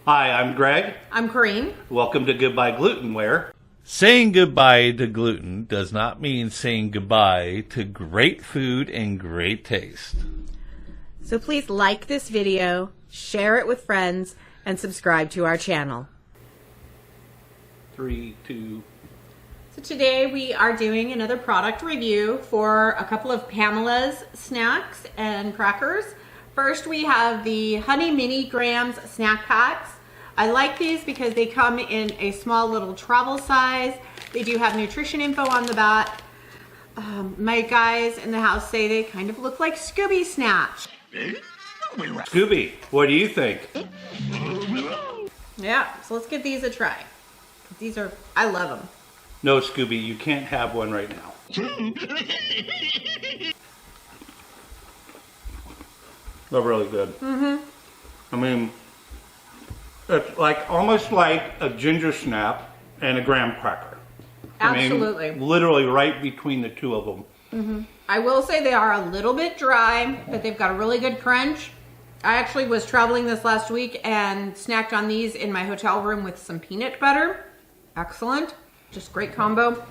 Hi, I'm Greg. I'm Corrine. Welcome to Goodbye Gluten, where saying goodbye to gluten does not mean saying goodbye to great food and great taste. So please like this video, share it with friends, and subscribe to our channel. 3, 2... So today we are doing another product review for a couple of Pamela'S snacks and crackers. First we have the Honey Mini Grams snack packs. I like these because they come in a small little travel size. They do have nutrition info on the back. My guys in the house say they kind of look like Scooby snacks. Scooby, what do you think? Yeah, so let's give these a try. These are, I love them. No, Scooby, you can't have one right now. They're really good. I mean, it's like almost like a ginger snap and a graham cracker. Absolutely. I mean, literally right between the two of them. I will say they are a little bit dry, but they've got a really good crunch. I actually was traveling this last week and snacked on these in my hotel room with some peanut butter. Excellent. Just great combo.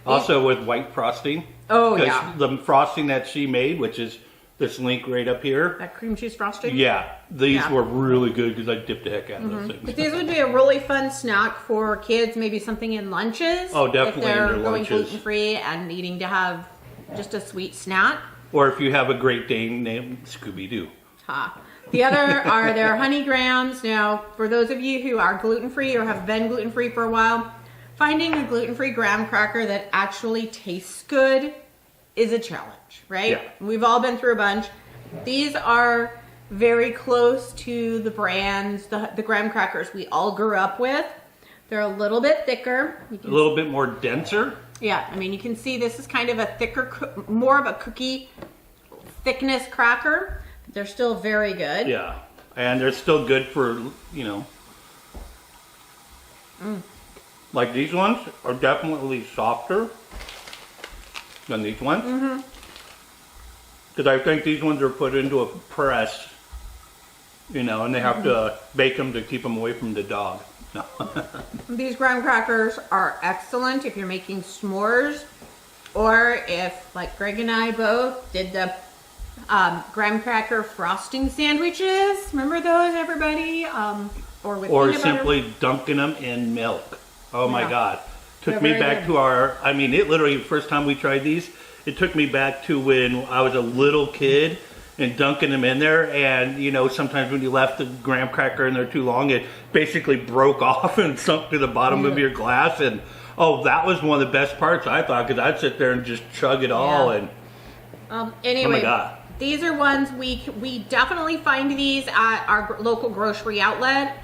Also with white frosting. Oh, yeah. The frosting that she made, which is this link right up here. That cream cheese frosting? Yeah. These were really good because I dipped the heck out of those things. But these would be a really fun snack for kids, maybe something in lunches. Oh, definitely if they're in their going lunches. gluten-free and needing to have just a sweet snack. Or if you have a Great Dane named Scooby-Doo. Ha. The other are their Honey Grams. Now, for those of you who are gluten-free or have been gluten-free for a while, finding a gluten-free graham cracker that actually tastes good is a challenge, right? Yeah. We've all been through a bunch. These are very close to the brands, the graham crackers we all grew up with. They're a little bit thicker. A little bit more denser. Yeah, I mean, you can see this is kind of a thicker, more of a cookie thickness cracker. They're still very good. Yeah, and they're still good for, you know. Like these ones are definitely softer than these ones. Because I think these ones are put into a press, you know, and they have to bake them to keep them away from the dog. No. These graham crackers are excellent if you're making s'mores, or if, like Greg and I both did the graham cracker frosting sandwiches. Remember those, everybody? Or with Or peanut butter. simply dunking them in milk. Oh my Yeah. God. Took They're me very back good. to our, I mean, it literally, the first time we tried these, it took me back to when I was a little kid and dunking them in there. And, you know, sometimes when you left the graham cracker in there too long, it basically broke off and sunk to the bottom of your glass. And, oh, that was one of the best parts, I thought, because I'd sit there and just chug it all. Yeah. And Anyway, oh my God. These are ones we definitely find these at our local grocery outlet.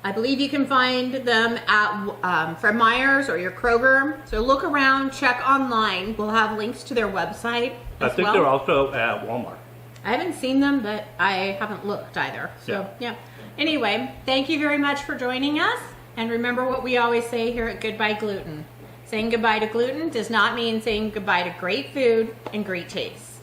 I believe you can find them at Fred Meyer's or your Kroger. So look around, check online. We'll have links to their website I as think well. they're also at Walmart. I haven't seen them, but I haven't looked either. So yeah. Anyway, thank you very much for joining us. And remember what we always say here at Goodbye Gluten. Saying goodbye to gluten does not mean saying goodbye to great food and great taste.